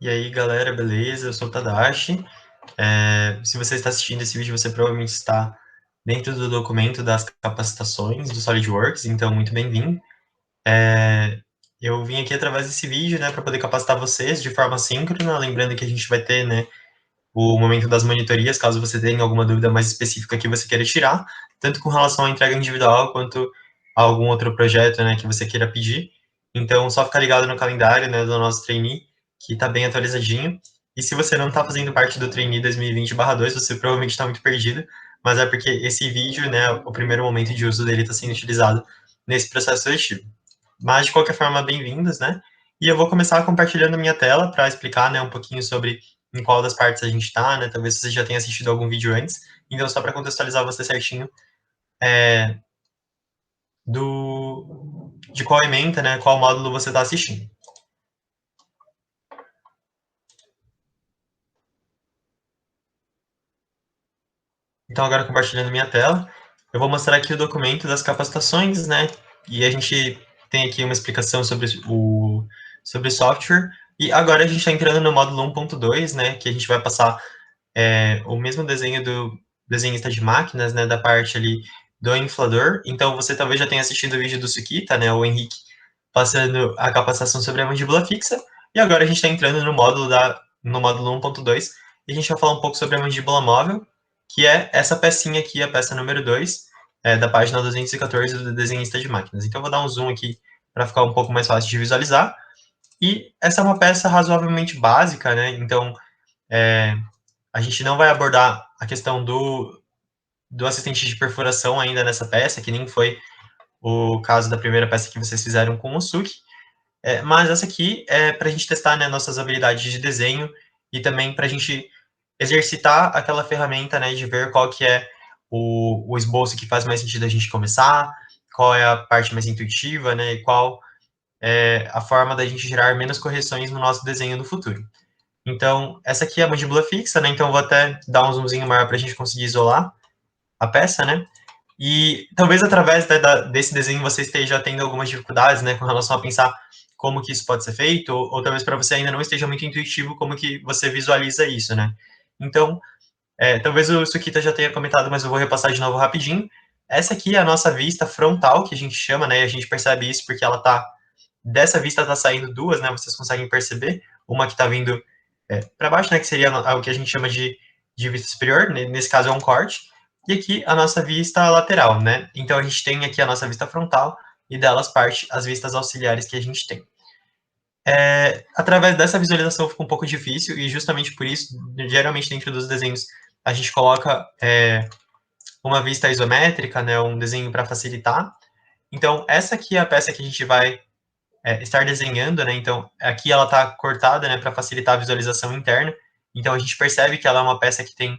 E aí, galera, beleza? Eu sou o Tadashi. Se você está assistindo esse vídeo, você provavelmente está dentro do documento das capacitações do SolidWorks, então muito bem-vindo. Eu vim aqui através desse vídeo, né, para poder capacitar vocês de forma síncrona, lembrando que a gente vai ter, né, o momento das monitorias, caso você tenha alguma dúvida mais específica que você queira tirar, tanto com relação à entrega individual, quanto a algum outro projeto, né, que você queira pedir. Então, só ficar ligado no calendário, né, do nosso trainee, que está bem atualizadinho. E se você não está fazendo parte do trainee 2020/2, você provavelmente está muito perdido, mas é porque esse vídeo, né, o primeiro momento de uso dele está sendo utilizado nesse processo seletivo. Mas, de qualquer forma, bem-vindos, né? E eu vou começar compartilhando minha tela para explicar, né, um pouquinho sobre em qual das partes a gente está, né? Talvez você já tenha assistido algum vídeo antes. Então, só para contextualizar você certinho, de qual ementa, né, qual módulo você está assistindo. Então, agora compartilhando minha tela, eu vou mostrar aqui o documento das capacitações, né? E a gente tem aqui uma explicação sobre o software. E agora a gente está entrando no módulo 1.2, né? Que a gente vai passar o mesmo desenho do desenhista de máquinas, né? Da parte ali do inflador. Então, você talvez já tenha assistido o vídeo do Sukita, né? O Henrique, passando a capacitação sobre a mandíbula fixa. E agora a gente está entrando no módulo 1.2 e a gente vai falar um pouco sobre a mandíbula móvel, que é essa pecinha aqui, a peça número 2, da página 214 do desenhista de máquinas. Então, eu vou dar um zoom aqui para ficar um pouco mais fácil de visualizar. E essa é uma peça razoavelmente básica, né? Então, a gente não vai abordar a questão do assistente de perfuração ainda nessa peça, que nem foi o caso da primeira peça que vocês fizeram com o Suki. Mas essa aqui é para a gente testar, né, nossas habilidades de desenho e também para a gente exercitar aquela ferramenta, né, de ver qual que é o esboço que faz mais sentido a gente começar, qual é a parte mais intuitiva, né, e qual é a forma da gente gerar menos correções no nosso desenho no futuro. Então, essa aqui é a mandíbula fixa, né, então eu vou até dar um zoomzinho maior para a gente conseguir isolar a peça, né, e talvez através desse desenho você esteja tendo algumas dificuldades, né, com relação a pensar como que isso pode ser feito, ou talvez para você ainda não esteja muito intuitivo como que você visualiza isso, né. Então, talvez o Sukita já tenha comentado, mas eu vou repassar de novo rapidinho. Essa aqui é a nossa vista frontal, que a gente chama, né, e a gente percebe isso porque ela tá, dessa vista tá saindo duas, né, vocês conseguem perceber, uma que tá vindo para baixo, né, que seria o que a gente chama de vista superior, né, nesse caso é um corte, e aqui a nossa vista lateral, né? Então a gente tem aqui a nossa vista frontal e delas parte as vistas auxiliares que a gente tem. Através dessa visualização fica um pouco difícil e justamente por isso, geralmente dentro dos desenhos a gente coloca uma vista isométrica, né, um desenho para facilitar. Então essa aqui é a peça que a gente vai estar desenhando, né? Então aqui ela está cortada, né, para facilitar a visualização interna. Então a gente percebe que ela é uma peça que tem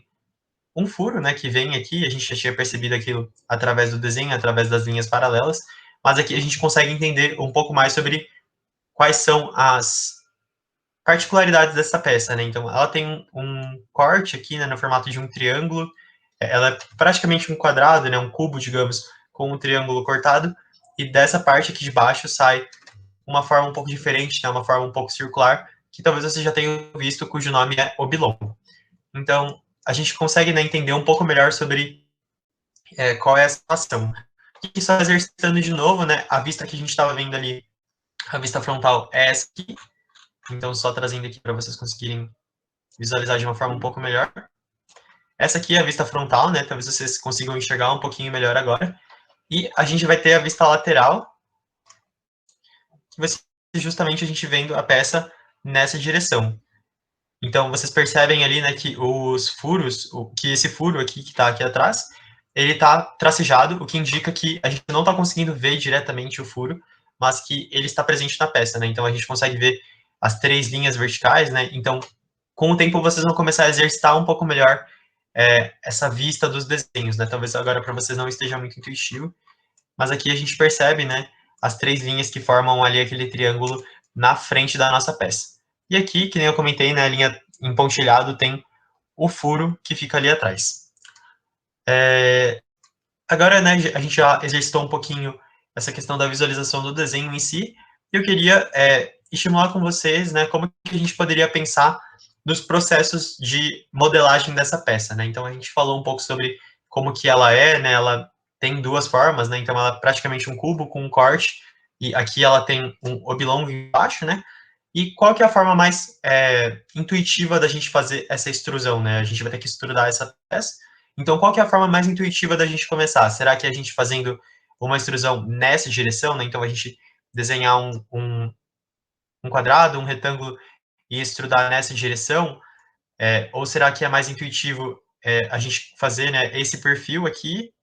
um furo, né, que vem aqui, a gente já tinha percebido aquilo através do desenho, através das linhas paralelas, mas aqui a gente consegue entender um pouco mais sobre quais são as particularidades dessa peça, né? Então, ela tem um corte aqui, né, no formato de um triângulo, ela é praticamente um quadrado, né, um cubo, digamos, com um triângulo cortado, e dessa parte aqui de baixo sai uma forma um pouco diferente, né, uma forma um pouco circular, que talvez você já tenha visto, cujo nome é oblongo. Então, a gente consegue, né, entender um pouco melhor sobre qual é a situação. E só exercitando de novo, né, a vista que a gente estava vendo ali, a vista frontal é essa aqui. Então, só trazendo aqui para vocês conseguirem visualizar de uma forma um pouco melhor. Essa aqui é a vista frontal, né? Talvez vocês consigam enxergar um pouquinho melhor agora. E a gente vai ter a vista lateral, que vai ser justamente a gente vendo a peça nessa direção. Então, vocês percebem ali, né, que os furos, que esse furo aqui, que está aqui atrás, ele está tracejado, o que indica que a gente não está conseguindo ver diretamente o furo, mas que ele está presente na peça, né? Então, a gente consegue ver as três linhas verticais, né? Então, com o tempo, vocês vão começar a exercitar um pouco melhor essa vista dos desenhos, né? Talvez agora para vocês não esteja muito intuitivo, mas aqui a gente percebe, né, as três linhas que formam ali aquele triângulo na frente da nossa peça. E aqui, que nem eu comentei, né, a linha em pontilhado tem o furo que fica ali atrás. Agora, né, a gente já exercitou um pouquinho essa questão da visualização do desenho em si, e eu queria estimular com vocês, né, como que a gente poderia pensar nos processos de modelagem dessa peça, né? Então a gente falou um pouco sobre como que ela é, né? Ela tem duas formas, né? Então ela é praticamente um cubo com um corte e aqui ela tem um oblongo embaixo, né? E qual que é a forma mais intuitiva da gente fazer essa extrusão, né? A gente vai ter que extrudar essa peça. Então, qual que é a forma mais intuitiva da gente começar? Será que a gente fazendo uma extrusão nessa direção, né? Então, a gente desenhar um quadrado, um retângulo e extrudar nessa direção? Ou será que é mais intuitivo a gente fazer, né, esse perfil aqui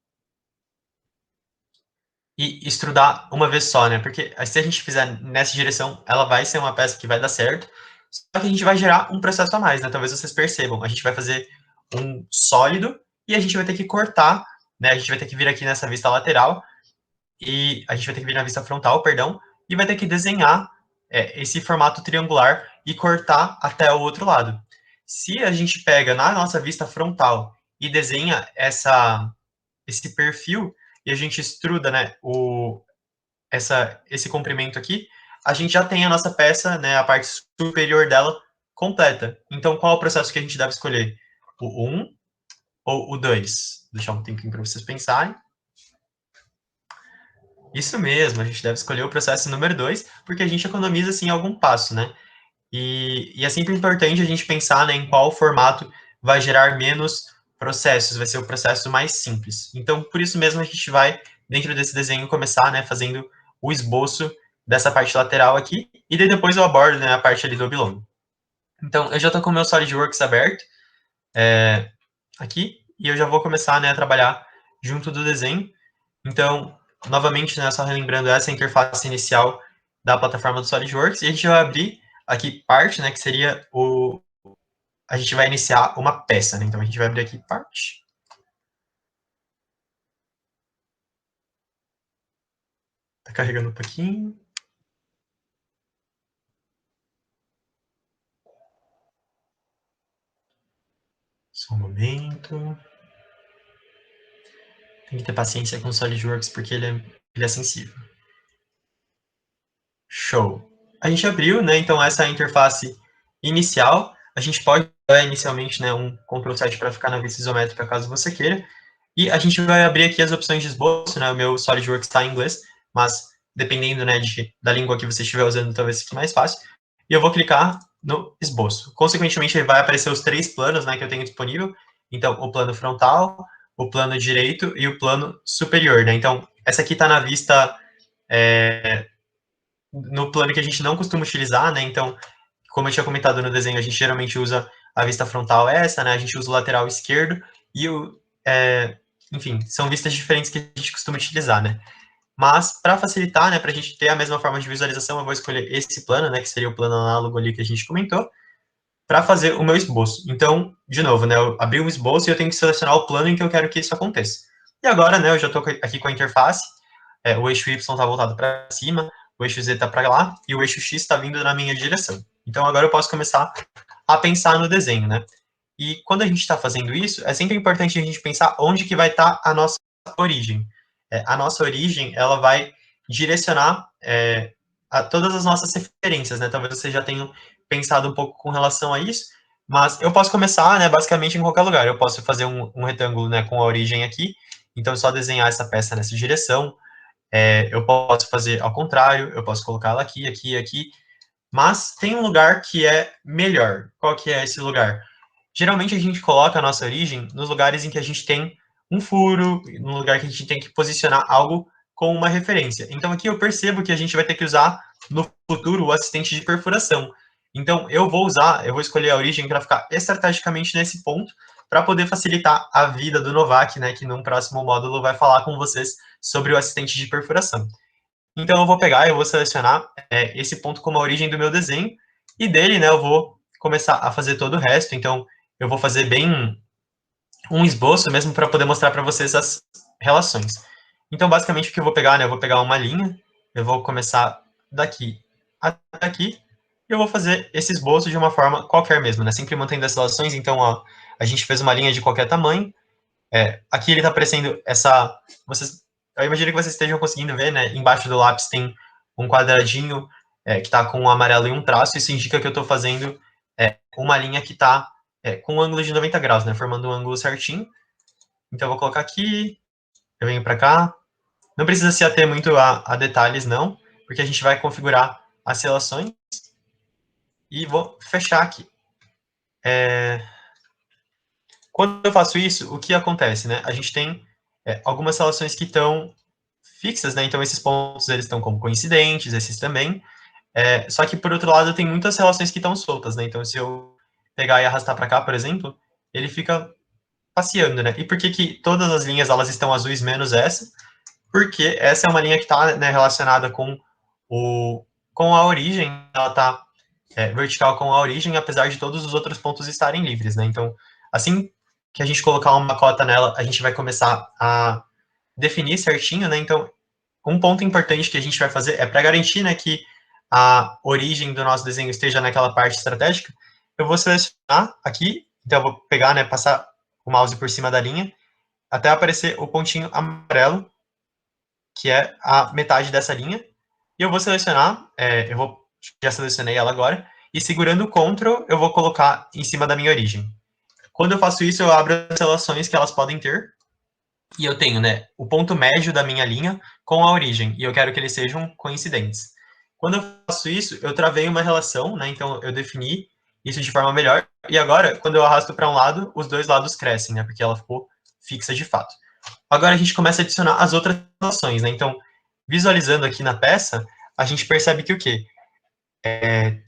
e extrudar uma vez só, né? Porque se a gente fizer nessa direção, ela vai ser uma peça que vai dar certo, só que a gente vai gerar um processo a mais, né? Talvez vocês percebam. A gente vai fazer um sólido e a gente vai ter que cortar, né? A gente vai ter que vir aqui nessa vista lateral e a gente vai ter que vir na vista frontal, perdão, e vai ter que desenhar esse formato triangular e cortar até o outro lado. Se a gente pega na nossa vista frontal e desenha esse perfil e a gente extruda, né, esse comprimento aqui, a gente já tem a nossa peça, né, a parte superior dela completa. Então, qual é o processo que a gente deve escolher? O 1 ou o 2? Vou deixar um tempinho para vocês pensarem. Isso mesmo, a gente deve escolher o processo número 2, porque a gente economiza, assim, algum passo, né? E é sempre importante a gente pensar, né, em qual formato vai gerar menos processos, vai ser o processo mais simples. Então, por isso mesmo, a gente vai, dentro desse desenho, começar, né, fazendo o esboço dessa parte lateral aqui, e daí depois eu abordo, né, a parte ali do oblongo. Então, eu já estou com o meu SolidWorks aberto aqui, e eu já vou começar, né, a trabalhar junto do desenho. Então, novamente, né, só relembrando essa interface inicial da plataforma do SolidWorks, e a gente vai abrir aqui parte, né, que seria a gente vai iniciar uma peça, né? Então a gente vai abrir aqui parte. Tá carregando um pouquinho. Só um momento. Tem que ter paciência com o SolidWorks porque ele é sensível. Show. A gente abriu, né? Então essa é a interface inicial. A gente pode dar inicialmente, né, um Ctrl 7 para ficar na vista isométrica caso você queira. E a gente vai abrir aqui as opções de esboço, né? O meu SolidWorks está em inglês, mas dependendo, né, da língua que você estiver usando, talvez fique mais fácil. E eu vou clicar no esboço. Consequentemente, vai aparecer os três planos, né, que eu tenho disponível. Então, o plano frontal, o plano direito e o plano superior, né? Então, essa aqui está na vista no plano que a gente não costuma utilizar, né? Então, como eu tinha comentado no desenho, a gente geralmente usa a vista frontal essa, né? A gente usa o lateral esquerdo e enfim, são vistas diferentes que a gente costuma utilizar, né? Mas, para facilitar, né, para a gente ter a mesma forma de visualização, eu vou escolher esse plano, né, que seria o plano análogo ali que a gente comentou, para fazer o meu esboço. Então, de novo, né, eu abri um esboço e eu tenho que selecionar o plano em que eu quero que isso aconteça. E agora, né, eu já estou aqui com a interface, o eixo Y está voltado para cima, o eixo Z está para lá, e o eixo X está vindo na minha direção. Então, agora eu posso começar a pensar no desenho, né? E quando a gente está fazendo isso, é sempre importante a gente pensar onde que vai estar a nossa origem. A nossa origem, ela vai direcionar a todas as nossas referências, né? Talvez vocês já tenham pensado um pouco com relação a isso, mas eu posso começar, né, basicamente em qualquer lugar. Eu posso fazer um retângulo, né, com a origem aqui, então só desenhar essa peça nessa direção. Eu posso fazer ao contrário, eu posso colocar ela aqui, aqui, aqui, mas tem um lugar que é melhor. Qual que é esse lugar? Geralmente a gente coloca a nossa origem nos lugares em que a gente tem um furo, no lugar que a gente tem que posicionar algo com uma referência. Então aqui eu percebo que a gente vai ter que usar no futuro o assistente de perfuração. Então eu vou escolher a origem para ficar estrategicamente nesse ponto, para poder facilitar a vida do Novak, né, que num próximo módulo vai falar com vocês sobre o assistente de perfuração. Então eu vou pegar, eu vou selecionar esse ponto como a origem do meu desenho, e dele, né, eu vou começar a fazer todo o resto. Então eu vou fazer bem um esboço mesmo para poder mostrar para vocês as relações. Então basicamente o que eu vou pegar, né, eu vou pegar uma linha, eu vou começar daqui até aqui, e eu vou fazer esse esboço de uma forma qualquer mesmo, né, sempre mantendo as relações. Então, ó, a gente fez uma linha de qualquer tamanho, aqui ele está aparecendo eu imagino que vocês estejam conseguindo ver, né? Embaixo do lápis tem um quadradinho que está com um amarelo e um traço, isso indica que eu estou fazendo uma linha que está com um ângulo de 90 graus, né, formando um ângulo certinho. Então, eu vou colocar aqui, eu venho para cá. Não precisa se ater muito a detalhes, não, porque a gente vai configurar as relações e vou fechar aqui. Quando eu faço isso, o que acontece, né? A gente tem algumas relações que estão fixas, né? Então, esses pontos, eles estão como coincidentes, esses também. Só que, por outro lado, tem muitas relações que estão soltas, né? Então, se eu pegar e arrastar para cá, por exemplo, ele fica passeando, né? E por que que todas as linhas, elas estão azuis menos essa? Porque essa é uma linha que está, né, relacionada com a origem, ela está vertical com a origem, apesar de todos os outros pontos estarem livres, né? Então, assim que a gente colocar uma cota nela, a gente vai começar a definir certinho, né? Então, um ponto importante que a gente vai fazer é para garantir, né, que a origem do nosso desenho esteja naquela parte estratégica, eu vou selecionar aqui, então eu vou pegar, né, passar o mouse por cima da linha, até aparecer o pontinho amarelo, que é a metade dessa linha, e eu vou selecionar, já selecionei ela agora, e segurando o Ctrl, eu vou colocar em cima da minha origem. Quando eu faço isso, eu abro as relações que elas podem ter, e eu tenho, né, o ponto médio da minha linha com a origem, e eu quero que eles sejam coincidentes. Quando eu faço isso, eu travei uma relação, né, então eu defini isso de forma melhor, e agora, quando eu arrasto para um lado, os dois lados crescem, né, porque ela ficou fixa de fato. Agora a gente começa a adicionar as outras relações, né, então, visualizando aqui na peça, a gente percebe que o quê?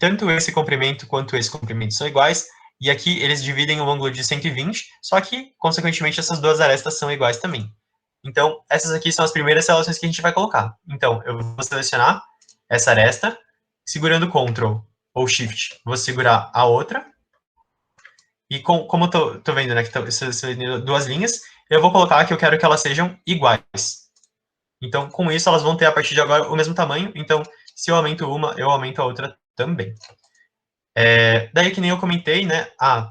Tanto esse comprimento quanto esse comprimento são iguais, e aqui eles dividem o ângulo de 120, só que, consequentemente, essas duas arestas são iguais também. Então, essas aqui são as primeiras relações que a gente vai colocar. Então, eu vou selecionar essa aresta, segurando Ctrl ou Shift, vou segurar a outra, e como eu tô vendo, né, que são duas linhas, eu vou colocar que eu quero que elas sejam iguais. Então, com isso, elas vão ter, a partir de agora, o mesmo tamanho, então, se eu aumento uma, eu aumento a outra também. Daí, que nem eu comentei, né?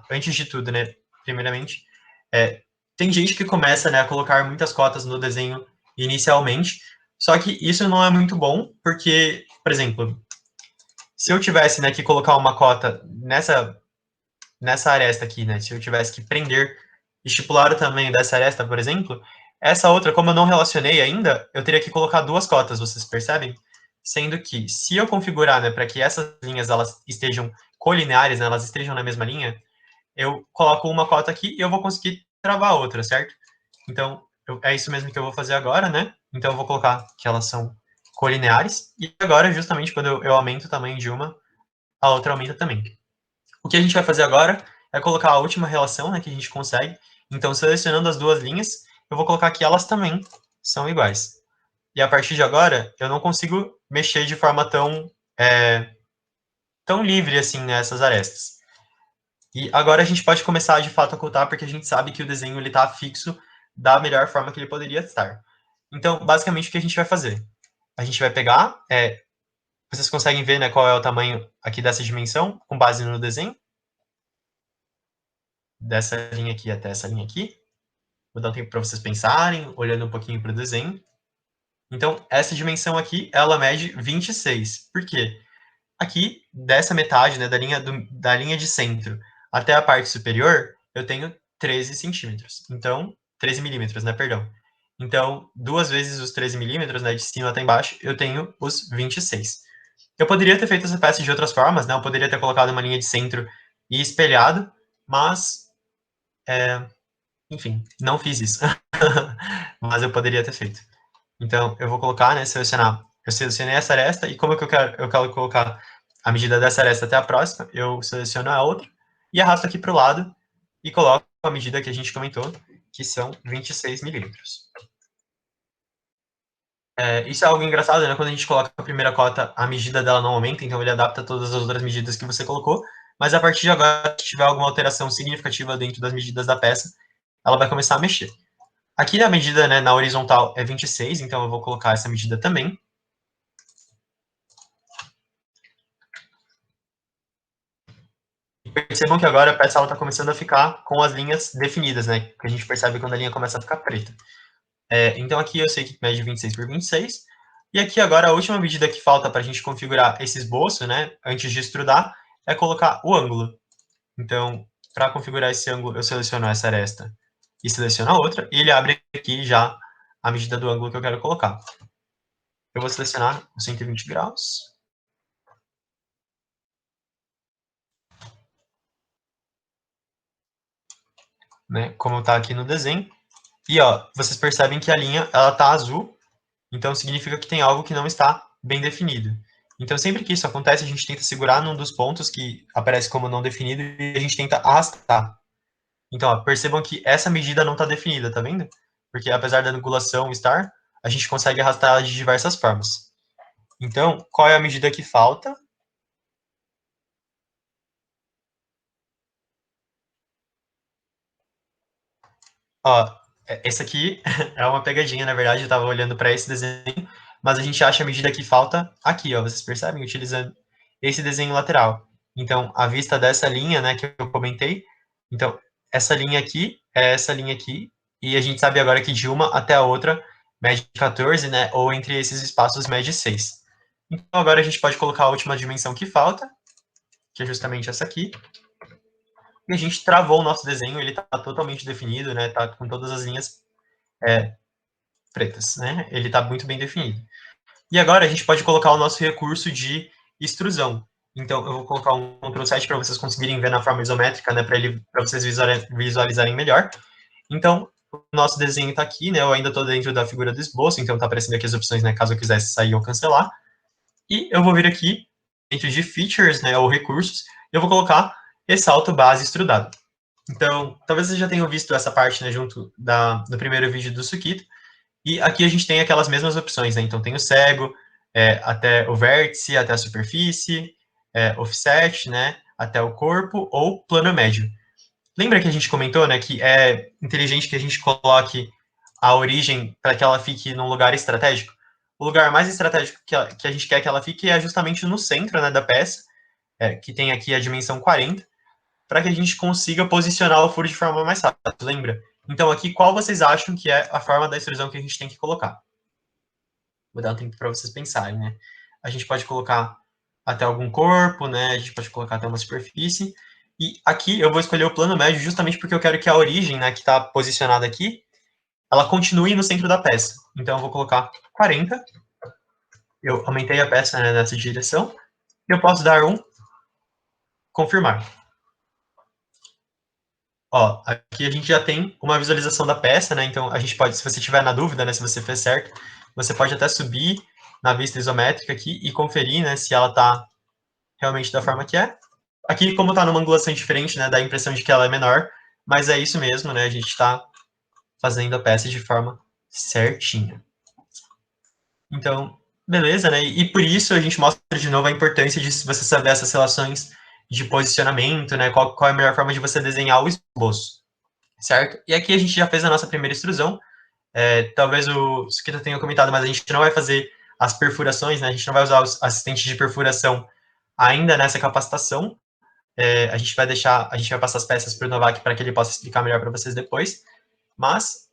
Antes de tudo, né? Primeiramente, tem gente que começa, né, a colocar muitas cotas no desenho inicialmente, só que isso não é muito bom, porque, por exemplo, se eu tivesse, né, que colocar uma cota nessa aresta aqui, né? Se eu tivesse que prender, estipular o tamanho dessa aresta, por exemplo, essa outra, como eu não relacionei ainda, eu teria que colocar duas cotas, vocês percebem? Sendo que, se eu configurar, né, para que essas linhas elas estejam colineares, né, elas estejam na mesma linha, eu coloco uma cota aqui e eu vou conseguir travar a outra, certo? Então, é isso mesmo que eu vou fazer agora, né? Então, eu vou colocar que elas são colineares, e agora, justamente, quando eu aumento o tamanho de uma, a outra aumenta também. O que a gente vai fazer agora é colocar a última relação, né, que a gente consegue. Então, selecionando as duas linhas, eu vou colocar que elas também são iguais. E a partir de agora, eu não consigo mexer de forma tão livre assim nessas arestas. E agora a gente pode começar de fato a ocultar, porque a gente sabe que o desenho está fixo da melhor forma que ele poderia estar. Então, basicamente, o que a gente vai fazer? A gente vai pegar, vocês conseguem ver, né, qual é o tamanho aqui dessa dimensão, com base no desenho? Dessa linha aqui até essa linha aqui. Vou dar um tempo para vocês pensarem, olhando um pouquinho para o desenho. Então, essa dimensão aqui, ela mede 26. Por quê? Aqui, dessa metade, né, da linha de centro até a parte superior, eu tenho 13 centímetros. Então, 13 milímetros, né, perdão. Então, duas vezes os 13 milímetros, né, de cima até embaixo, eu tenho os 26. Eu poderia ter feito essa peça de outras formas, né, eu poderia ter colocado uma linha de centro e espelhado, mas, enfim, não fiz isso. Mas eu poderia ter feito. Então, eu vou colocar, né, selecionar. Eu selecionei essa aresta, e como é que eu quero colocar a medida dessa aresta até a próxima, eu seleciono a outra, e arrasto aqui para o lado, e coloco a medida que a gente comentou, que são 26 milímetros. Isso é algo engraçado, né? Quando a gente coloca a primeira cota, a medida dela não aumenta, então ele adapta todas as outras medidas que você colocou, mas a partir de agora, se tiver alguma alteração significativa dentro das medidas da peça, ela vai começar a mexer. Aqui a medida, né, na horizontal é 26, então eu vou colocar essa medida também. Percebam que agora a peça está começando a ficar com as linhas definidas, né? Que a gente percebe quando a linha começa a ficar preta. Então aqui eu sei que mede 26 por 26. E aqui agora a última medida que falta para a gente configurar esse esboço, né, antes de extrudar, é colocar o ângulo. Então, para configurar esse ângulo, eu seleciono essa aresta e seleciono a outra, e ele abre aqui já a medida do ângulo que eu quero colocar. Eu vou selecionar os 120 graus. Né, como está aqui no desenho. E ó, vocês percebem que a linha ela está azul, então significa que tem algo que não está bem definido. Então, sempre que isso acontece, a gente tenta segurar num dos pontos que aparece como não definido e a gente tenta arrastar. Então, ó, percebam que essa medida não está definida, tá vendo? Porque apesar da angulação estar, a gente consegue arrastar ela de diversas formas. Então, qual é a medida que falta? Ó, esse aqui é uma pegadinha, na verdade, eu estava olhando para esse desenho, mas a gente acha a medida que falta aqui, ó, vocês percebem? Utilizando esse desenho lateral. Então, a vista dessa linha, né, que eu comentei, então, essa linha aqui é essa linha aqui, e a gente sabe agora que de uma até a outra mede 14, né, ou entre esses espaços mede 6. Então, agora a gente pode colocar a última dimensão que falta, que é justamente essa aqui, e a gente travou o nosso desenho, ele está totalmente definido, né, tá com todas as linhas pretas, né? Ele está muito bem definido. E agora a gente pode colocar o nosso recurso de extrusão. Então, eu vou colocar um Ctrl 7 para vocês conseguirem ver na forma isométrica, né, para vocês visualizarem melhor. Então, o nosso desenho está aqui, né, eu ainda estou dentro da figura do esboço, então está aparecendo aqui as opções, né, caso eu quisesse sair ou cancelar. E eu vou vir aqui, dentro de Features, né, ou Recursos, eu vou colocar Ressalto Base Extrudado. Então, talvez vocês já tenham visto essa parte, né, junto do primeiro vídeo do Sukito. E aqui a gente tem aquelas mesmas opções, né? Então tem o cego, até o vértice, até a superfície, offset, né? Até o corpo, ou plano médio. Lembra que a gente comentou, né, que é inteligente que a gente coloque a origem para que ela fique num lugar estratégico? O lugar mais estratégico que a gente quer que ela fique é justamente no centro, né, da peça, que tem aqui a dimensão 40, para que a gente consiga posicionar o furo de forma mais rápida, lembra? Então aqui, qual vocês acham que é a forma da extrusão que a gente tem que colocar? Vou dar um tempo para vocês pensarem, né? A gente pode colocar até algum corpo, né? A gente pode colocar até uma superfície. E aqui eu vou escolher o plano médio justamente porque eu quero que a origem, né, que está posicionada aqui, ela continue no centro da peça. Então eu vou colocar 40. Eu aumentei a peça, né, nessa direção. E eu posso dar um confirmar. Ó, aqui a gente já tem uma visualização da peça, né? Então a gente pode, se você tiver na dúvida, né, se você fez certo, você pode até subir na vista isométrica aqui e conferir, né, se ela está realmente da forma que é. Aqui, como está numa angulação diferente, né, dá a impressão de que ela é menor, mas é isso mesmo, né? A gente está fazendo a peça de forma certinha. Então, beleza, né? E por isso a gente mostra de novo a importância de você saber essas relações de posicionamento, né? Qual é a melhor forma de você desenhar o esboço, certo? E aqui a gente já fez a nossa primeira extrusão. Talvez o Sukita tenha comentado, mas a gente não vai fazer as perfurações, né? A gente não vai usar os assistentes de perfuração ainda nessa capacitação. A gente vai passar as peças para o Novak para que ele possa explicar melhor para vocês depois. Mas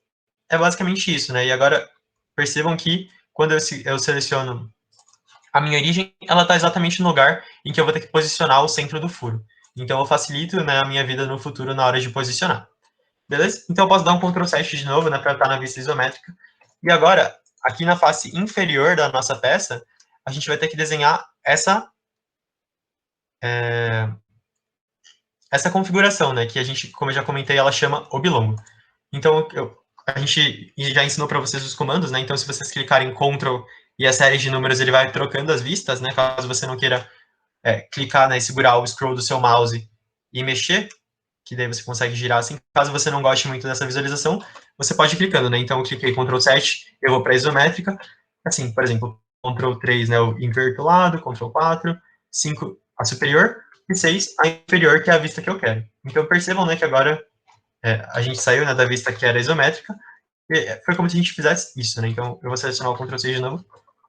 é basicamente isso, né? E agora percebam que quando eu seleciono a minha origem, ela está exatamente no lugar em que eu vou ter que posicionar o centro do furo. Então eu facilito, né, a minha vida no futuro na hora de posicionar. Beleza? Então eu posso dar um Ctrl 7 de novo, né, para estar na vista isométrica. E agora, aqui na face inferior da nossa peça, a gente vai ter que desenhar essa configuração, né, que a gente, como eu já comentei, ela chama oblongo. Então, a gente já ensinou para vocês os comandos, né, então se vocês clicarem em Ctrl e a série de números, ele vai trocando as vistas, né, caso você não queira clicar, né, e segurar o scroll do seu mouse e mexer, que daí você consegue girar assim. Caso você não goste muito dessa visualização, você pode ir clicando, né, então eu cliquei Ctrl 7, eu vou para a isométrica, assim, por exemplo, Ctrl 3, né, eu inverto o lado, Ctrl 4, 5 a superior, e 6 a inferior, que é a vista que eu quero. Então percebam, né, que agora a gente saiu, né, da vista que era isométrica, e foi como se a gente fizesse isso, né, então eu vou selecionar o Ctrl 6 de novo,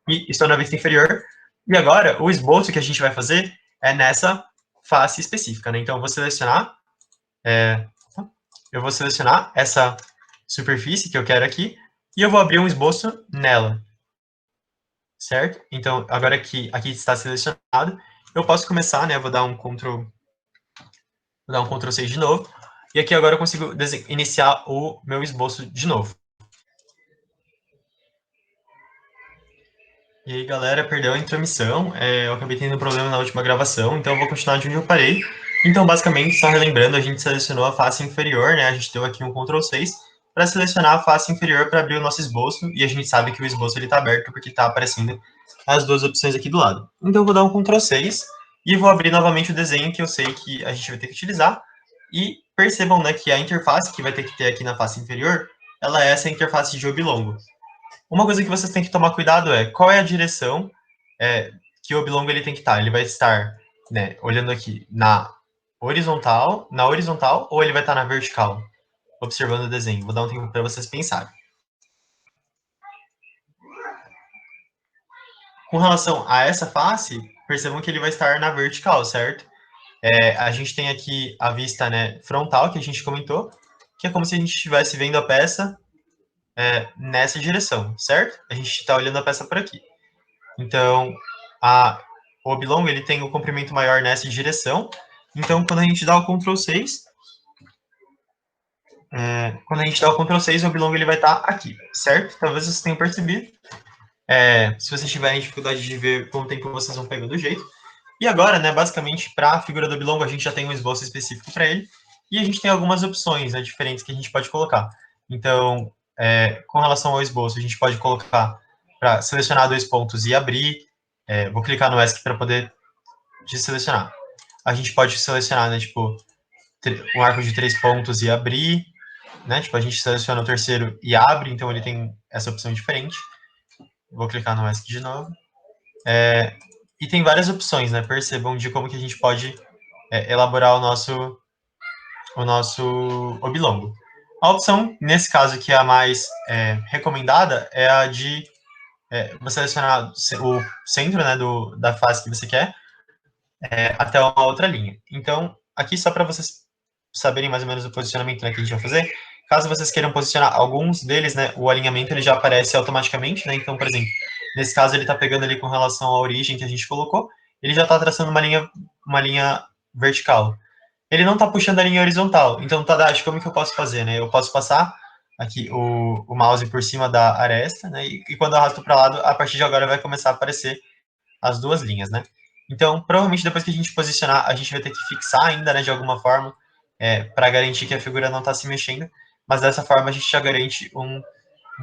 e estou na vista inferior, e agora o esboço que a gente vai fazer é nessa face específica, né, então eu vou selecionar essa superfície que eu quero aqui, e eu vou abrir um esboço nela. certo? Então, agora que aqui está selecionado, eu posso começar, né? Vou dar um Ctrl 6 de novo. E aqui agora eu consigo iniciar o meu esboço de novo. E aí, galera, perdeu a intromissão. Eu acabei tendo um problema na última gravação, então eu vou continuar de onde eu parei. Então, basicamente, só relembrando, a gente selecionou a face inferior, né? A gente deu aqui um Ctrl 6 para selecionar a face inferior para abrir o nosso esboço. E a gente sabe que o esboço está aberto porque está aparecendo as duas opções aqui do lado. Então, eu vou dar um Ctrl 6 e vou abrir novamente o desenho que eu sei que a gente vai ter que utilizar. E percebam, né, que a interface que vai ter que ter aqui na face inferior, ela é essa interface de oblongo. Uma coisa que vocês têm que tomar cuidado é qual é a direção que o oblongo ele tem que estar. Ele vai estar, né, olhando aqui na horizontal ou ele vai estar na vertical? Observando o desenho. Vou dar um tempo para vocês pensarem. Com relação a essa face, percebam que ele vai estar na vertical, certo? A gente tem aqui a vista, né, frontal, que a gente comentou, que é como se a gente estivesse vendo a peça nessa direção, certo? A gente está olhando a peça por aqui. Então, o oblongo ele tem o comprimento maior nessa direção. Então, quando a gente dá o Ctrl 6, o oblongo ele vai estar aqui, certo? Talvez vocês tenham percebido. Se vocês tiverem dificuldade de ver com o tempo, vocês vão pegando o jeito. E agora, né, basicamente, para a figura do oblongo, a gente já tem um esboço específico para ele. E a gente tem algumas opções, né, diferentes que a gente pode colocar. Então, com relação ao esboço, a gente pode colocar para selecionar dois pontos e abrir. Vou clicar no ESC para poder selecionar. A gente pode selecionar, né, tipo, um arco de 3 pontos e abrir, né? Tipo, a gente seleciona o terceiro e abre, então ele tem essa opção diferente. Vou clicar no ESC de novo. E tem várias opções, né? Percebam de como que a gente pode elaborar o nosso oblongo. A opção, nesse caso, que é a mais recomendada, é a de você selecionar o centro, né, da face que você quer, até uma outra linha. Então, aqui só para vocês saberem mais ou menos o posicionamento, né, que a gente vai fazer, caso vocês queiram posicionar alguns deles, né, o alinhamento ele já aparece automaticamente, né, então, por exemplo, nesse caso ele está pegando ali com relação à origem que a gente colocou, ele já está traçando uma linha vertical. Ele não está puxando a linha horizontal, então, Tadashi, como que eu posso fazer, né? Eu posso passar aqui o mouse por cima da aresta, né, e quando eu arrasto para lado, a partir de agora vai começar a aparecer as duas linhas, né? Então, provavelmente depois que a gente posicionar, a gente vai ter que fixar ainda, né, de alguma forma, para garantir que a figura não está se mexendo, mas dessa forma a gente já garante um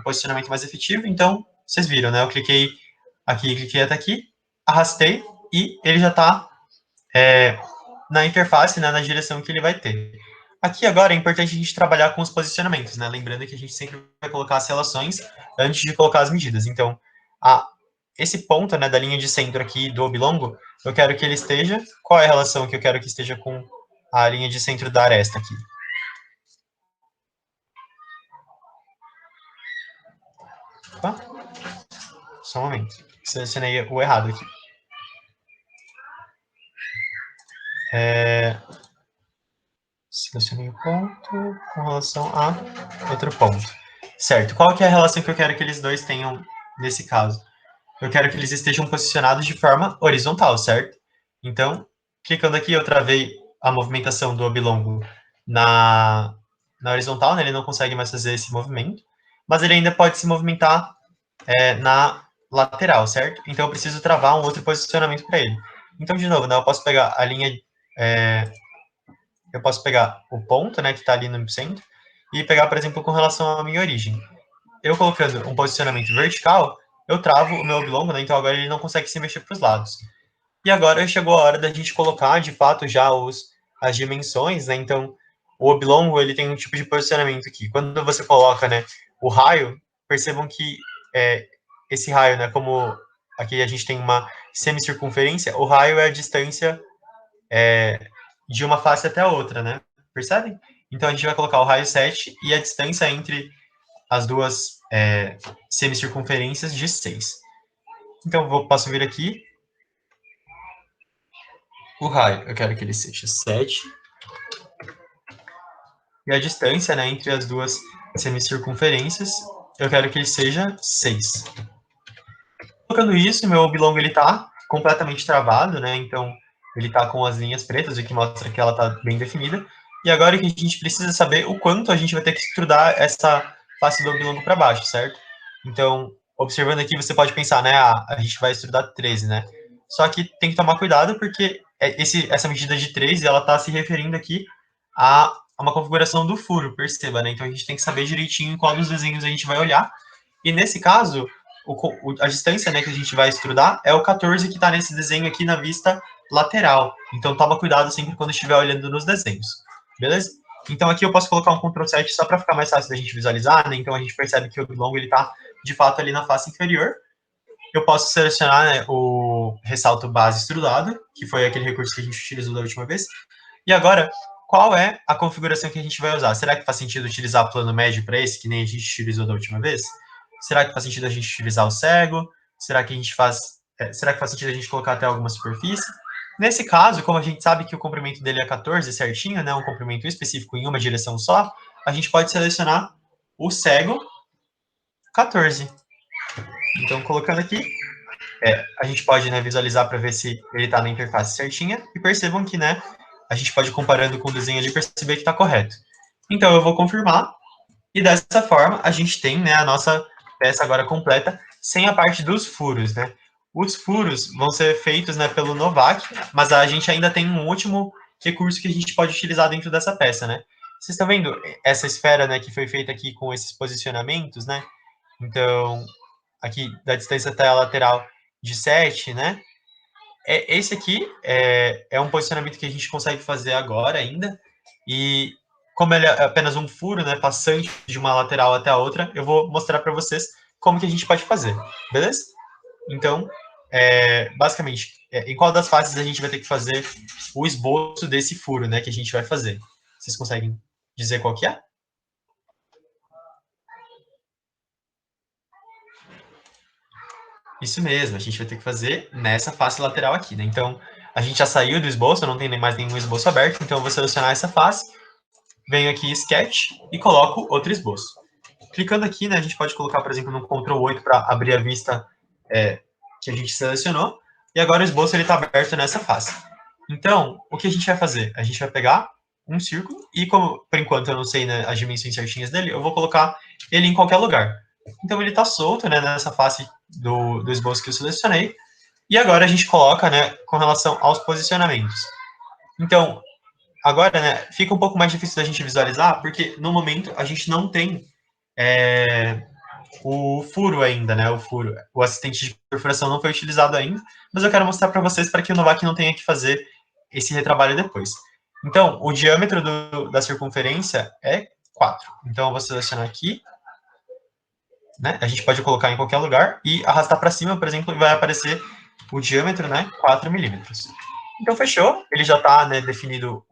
posicionamento mais efetivo. Então, vocês viram, né? Eu cliquei aqui, cliquei até aqui, arrastei e ele já está na interface, né, na direção que ele vai ter. Aqui agora é importante a gente trabalhar com os posicionamentos, né? Lembrando que a gente sempre vai colocar as relações antes de colocar as medidas. Então, esse ponto, né, da linha de centro aqui do oblongo, eu quero que ele esteja. Qual é a relação que eu quero que esteja com a linha de centro da aresta aqui? Opa, só um momento. Selecionei o errado aqui. Selecionei o ponto com relação a outro ponto. Certo. Qual que é a relação que eu quero que eles dois tenham nesse caso? Eu quero que eles estejam posicionados de forma horizontal, certo? Então, clicando aqui, eu travei a movimentação do oblongo na horizontal, né? Ele não consegue mais fazer esse movimento, mas ele ainda pode se movimentar na lateral, certo? Então, eu preciso travar um outro posicionamento para ele. Então, de novo, né, eu posso pegar a linha, eu posso pegar o ponto, né, que está ali no centro, e pegar, por exemplo, com relação à minha origem. Eu colocando um posicionamento vertical, eu travo o meu oblongo, né? Então agora ele não consegue se mexer para os lados. E agora chegou a hora da gente colocar, de fato, já as dimensões, né? Então, o oblongo, ele tem um tipo de posicionamento aqui. Quando você coloca, né, o raio, percebam que esse raio, né, como aqui a gente tem uma semicircunferência, o raio é a distância de uma face até a outra, né? Percebem? Então, a gente vai colocar o raio 7 e a distância entre as duas semicircunferências de 6. Então, posso vir aqui. O raio, eu quero que ele seja 7. E a distância, né, entre as duas semicircunferências, eu quero que ele seja 6. colocando isso, meu bilongo ele tá completamente travado, né? Então, ele tá com as linhas pretas, o que mostra que ela tá bem definida. E agora o que a gente precisa saber o quanto a gente vai ter que extrudar essa face do bilongo para baixo, certo? Então, observando aqui, você pode pensar, né? Ah, a gente vai extrudar 13, né? Só que tem que tomar cuidado porque essa medida de 13, ela tá se referindo aqui a uma configuração do furo, perceba, né? Então, a gente tem que saber direitinho em qual dos desenhos a gente vai olhar. E nesse caso, a distância, né, que a gente vai extrudar é o 14 que está nesse desenho aqui na vista lateral. Então, toma cuidado sempre quando estiver olhando nos desenhos. Beleza? Então, aqui eu posso colocar um Ctrl 7 só para ficar mais fácil da gente visualizar, né? Então, a gente percebe que o bilongo está, de fato, ali na face inferior. Eu posso selecionar, né, o ressalto base extrudado, que foi aquele recurso que a gente utilizou da última vez. E agora, qual é a configuração que a gente vai usar? Será que faz sentido utilizar plano médio para esse, que nem a gente utilizou da última vez? Será que faz sentido a gente utilizar o cego? Será que será que faz sentido a gente colocar até alguma superfície? Nesse caso, como a gente sabe que o comprimento dele é 14 certinho, né, um comprimento específico em uma direção só, a gente pode selecionar o cego 14. Então, colocando aqui, a gente pode, né, visualizar para ver se ele está na interface certinha, e percebam que, né, a gente pode, comparando com o desenho ali, perceber que está correto. Então, eu vou confirmar, e dessa forma, a gente tem, né, a nossa peça agora completa, sem a parte dos furos, né. Os furos vão ser feitos, né, pelo Novak, mas a gente ainda tem um último recurso que a gente pode utilizar dentro dessa peça, né. Vocês estão vendo essa esfera, né, que foi feita aqui com esses posicionamentos, né? Então, aqui da distância até a lateral de 7, né? Esse aqui é um posicionamento que a gente consegue fazer agora ainda, e como ele é apenas um furo, né, passante de uma lateral até a outra, eu vou mostrar para vocês como que a gente pode fazer, beleza? Então, basicamente, em qual das faces a gente vai ter que fazer o esboço desse furo, né, que a gente vai fazer? Vocês conseguem dizer qual que é? Isso mesmo, a gente vai ter que fazer nessa face lateral aqui, né? Então, a gente já saiu do esboço, não tem mais nenhum esboço aberto, então eu vou selecionar essa face, venho aqui em Sketch e coloco outro esboço. Clicando aqui, né, a gente pode colocar, por exemplo, no Ctrl 8 para abrir a vista que a gente selecionou, e agora o esboço está aberto nessa face. Então, o que a gente vai fazer? A gente vai pegar um círculo, e como, por enquanto, eu não sei, né, as dimensões certinhas dele, eu vou colocar ele em qualquer lugar. Então, ele está solto, né, nessa face do esboço que eu selecionei, e agora a gente coloca, né, com relação aos posicionamentos. Então, agora, né, fica um pouco mais difícil da gente visualizar, porque no momento a gente não tem o furo ainda, né, o assistente de perfuração não foi utilizado ainda, mas eu quero mostrar para vocês para que o Novak não tenha que fazer esse retrabalho depois. Então, o diâmetro da circunferência é 4. Então, eu vou selecionar aqui, né, a gente pode colocar em qualquer lugar e arrastar para cima, por exemplo, e vai aparecer o diâmetro, né, 4 milímetros. Então, fechou. Ele já está, né, definido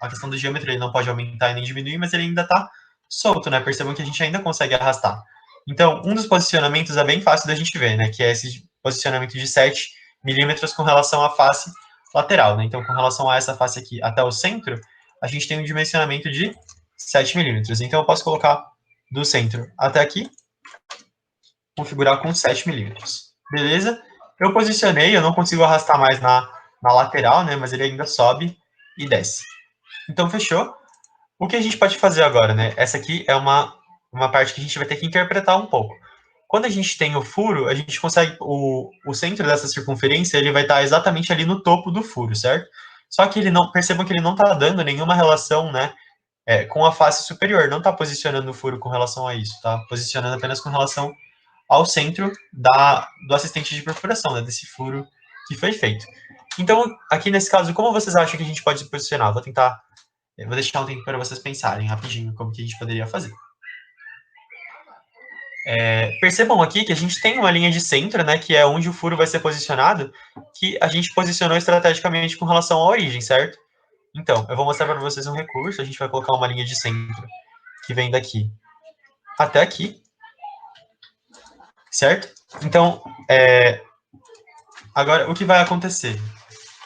a questão do diâmetro, ele não pode aumentar e nem diminuir, mas ele ainda está solto, né? Percebam que a gente ainda consegue arrastar. Então, um dos posicionamentos é bem fácil da gente ver, né? Que é esse posicionamento de 7 milímetros com relação à face lateral, né? Então, com relação a essa face aqui até o centro, a gente tem um dimensionamento de 7 milímetros. Então, eu posso colocar do centro até aqui, configurar com 7 milímetros. Beleza? Eu posicionei, eu não consigo arrastar mais na lateral, né? Mas ele ainda sobe e desce. Então, fechou. O que a gente pode fazer agora, né? Essa aqui é uma parte que a gente vai ter que interpretar um pouco. Quando a gente tem o furo, a gente consegue... O centro dessa circunferência, ele vai estar exatamente ali no topo do furo, certo? Só que ele não... Percebam que ele não está dando nenhuma relação, né? Com a face superior. Não está posicionando o furo com relação a isso, tá? Posicionando apenas com relação ao centro do assistente de perfuração, né, desse furo que foi feito. Então, aqui nesse caso, como vocês acham que a gente pode se posicionar? Vou deixar um tempo para vocês pensarem rapidinho como que a gente poderia fazer. Percebam aqui que a gente tem uma linha de centro, né, que é onde o furo vai ser posicionado, que a gente posicionou estrategicamente com relação à origem, certo? Então, eu vou mostrar para vocês um recurso, a gente vai colocar uma linha de centro que vem daqui até aqui, certo? Então, agora, o que vai acontecer?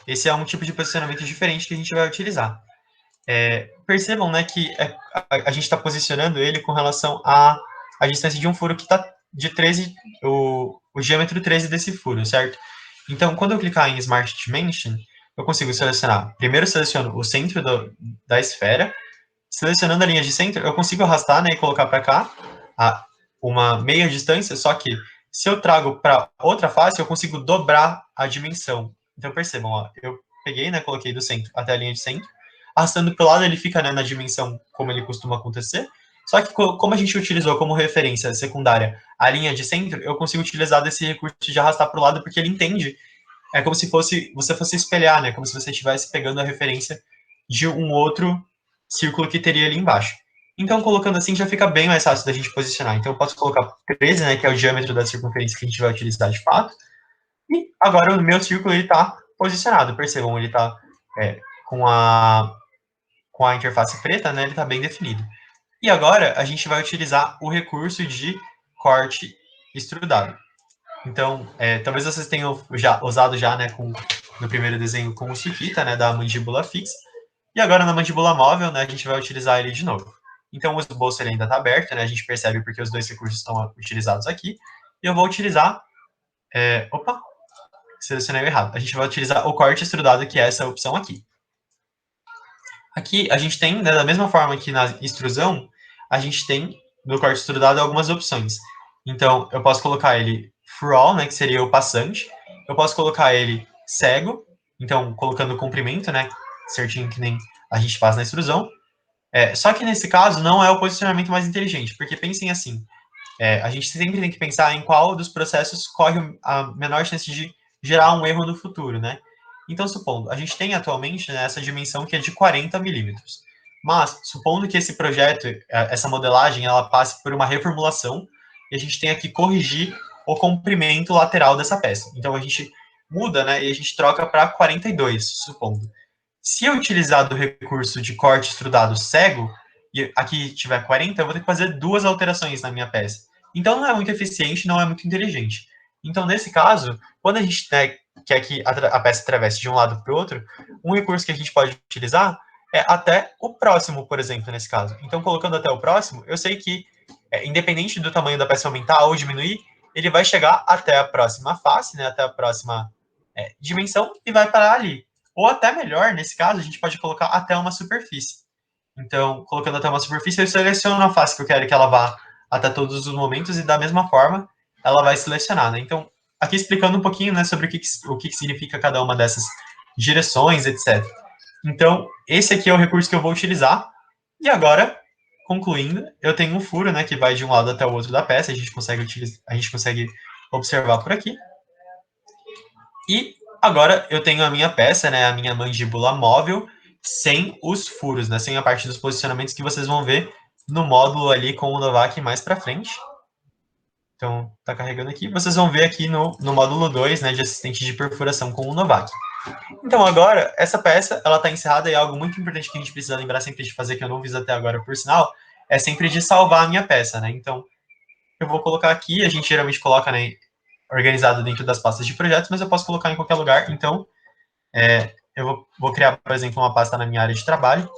Esse é um tipo de posicionamento diferente que a gente vai utilizar. Percebam, né, que a gente está posicionando ele com relação à distância de um furo que está de 13, o diâmetro 13 desse furo, certo? Então, quando eu clicar em Smart Dimension, eu consigo selecionar, primeiro seleciono o centro da esfera, selecionando a linha de centro, eu consigo arrastar, né, e colocar para cá uma meia distância, só que se eu trago para outra face, eu consigo dobrar a dimensão. Então, percebam, ó, eu peguei, né, coloquei do centro até a linha de centro, arrastando para o lado, ele fica, né, na dimensão como ele costuma acontecer, só que como a gente utilizou como referência secundária a linha de centro, eu consigo utilizar desse recurso de arrastar para o lado, porque ele entende, é como se você fosse espelhar, né, como se você estivesse pegando a referência de um outro círculo que teria ali embaixo. Então, colocando assim, já fica bem mais fácil da gente posicionar. Então, eu posso colocar 13, né, que é o diâmetro da circunferência que a gente vai utilizar de fato. E agora o meu círculo está posicionado. Percebam, ele está com a interface preta, né, ele está bem definido. E agora a gente vai utilizar o recurso de corte extrudado. Então, talvez vocês tenham usado já, né, no primeiro desenho com o Sukita, né, da mandíbula fixa. E agora na mandíbula móvel, né, a gente vai utilizar ele de novo. Então o esboço ele ainda está aberto, né, a gente percebe porque os dois recursos estão utilizados aqui. E eu vou utilizar... opa, selecionei o errado. A gente vai utilizar o corte extrudado, que é essa opção aqui. Aqui a gente tem, né, da mesma forma que na extrusão, a gente tem no corte extrudado algumas opções. Então eu posso colocar ele for all, né, que seria o passante. Eu posso colocar ele cego, então colocando o comprimento, né, certinho que nem a gente faz na extrusão. Só que nesse caso não é o posicionamento mais inteligente, porque pensem assim, a gente sempre tem que pensar em qual dos processos corre a menor chance de gerar um erro no futuro, né? Então, supondo, a gente tem atualmente, né, essa dimensão que é de 40 milímetros, mas supondo que esse projeto, essa modelagem, ela passe por uma reformulação e a gente tenha que corrigir o comprimento lateral dessa peça. Então, a gente muda, né, e a gente troca para 42, supondo. Se eu utilizar do recurso de corte extrudado cego, e aqui tiver 40, eu vou ter que fazer duas alterações na minha peça. Então não é muito eficiente, não é muito inteligente. Então, nesse caso, quando a gente, né, quer que a peça atravesse de um lado para o outro, um recurso que a gente pode utilizar é até o próximo, por exemplo, nesse caso. Então, colocando até o próximo, eu sei que, independente do tamanho da peça aumentar ou diminuir, ele vai chegar até a próxima face, né, até a próxima dimensão e vai parar ali. Ou até melhor, nesse caso, a gente pode colocar até uma superfície. Então, colocando até uma superfície, eu seleciono a face que eu quero que ela vá até todos os momentos e da mesma forma ela vai selecionar, né? Então, aqui explicando um pouquinho, né, sobre o que significa cada uma dessas direções, etc. Então, esse aqui é o recurso que eu vou utilizar. E agora, concluindo, eu tenho um furo, né, que vai de um lado até o outro da peça, a gente consegue observar por aqui. E agora eu tenho a minha peça, né, a minha mandíbula móvel, sem os furos, né, sem a parte dos posicionamentos que vocês vão ver no módulo ali com o Novak mais para frente. Então, tá carregando aqui. Vocês vão ver aqui no módulo 2, né, de assistente de perfuração com o Novak. Então, agora, essa peça, ela está encerrada e algo muito importante que a gente precisa lembrar sempre de fazer, que eu não fiz até agora, por sinal, é sempre de salvar a minha peça, né? Então, eu vou colocar aqui, a gente geralmente coloca, né, organizado dentro das pastas de projetos, mas eu posso colocar em qualquer lugar. Então, eu vou criar, por exemplo, uma pasta na minha área de trabalho.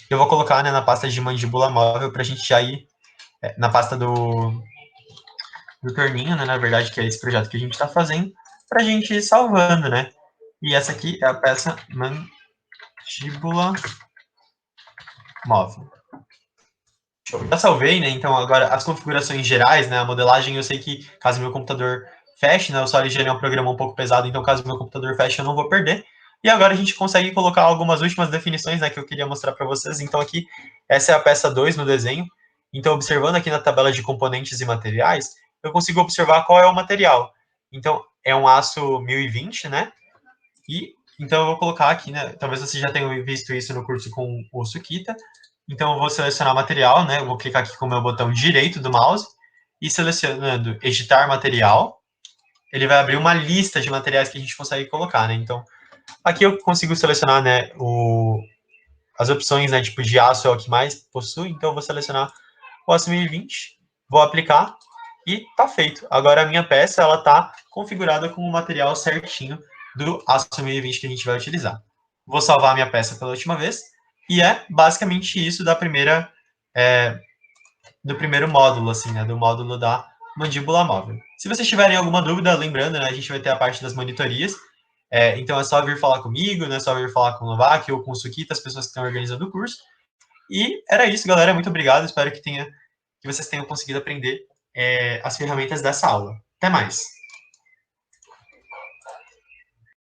Eu vou colocar, né, na pasta de mandíbula móvel para a gente já ir na pasta do torninho, né, na verdade, que é esse projeto que a gente está fazendo, para a gente ir salvando, né? E essa aqui é a peça mandíbula móvel. Eu já salvei, né? Então, agora, as configurações gerais, né? A modelagem, eu sei que caso meu computador feche, né? O SolidGen é um programa um pouco pesado, então caso meu computador feche, eu não vou perder. E agora a gente consegue colocar algumas últimas definições, né? Que eu queria mostrar para vocês. Então, aqui, essa é a peça 2 no desenho. Então, observando aqui na tabela de componentes e materiais, eu consigo observar qual é o material. Então, é um aço 1020, né? E, então, eu vou colocar aqui, né? Talvez você já tenha visto isso no curso com o Sukita. Então, eu vou selecionar material, né? Eu vou clicar aqui com o meu botão direito do mouse e selecionando editar material, ele vai abrir uma lista de materiais que a gente consegue colocar, né? Então, aqui eu consigo selecionar, né, as opções, né, tipo de aço é o que mais possui, então eu vou selecionar o aço 1020, vou aplicar e tá feito. Agora a minha peça, ela tá configurada com o material certinho do aço 1020 que a gente vai utilizar. Vou salvar a minha peça pela última vez, e é basicamente isso da primeira do primeiro módulo, assim, né, do módulo da mandíbula móvel. Se vocês tiverem alguma dúvida, lembrando, né, a gente vai ter a parte das monitorias, então é só vir falar comigo, né, é só vir falar com o Novak ou com o Sukita, as pessoas que estão organizando o curso. E era isso, galera, muito obrigado, espero que vocês tenham conseguido aprender as ferramentas dessa aula. Até mais!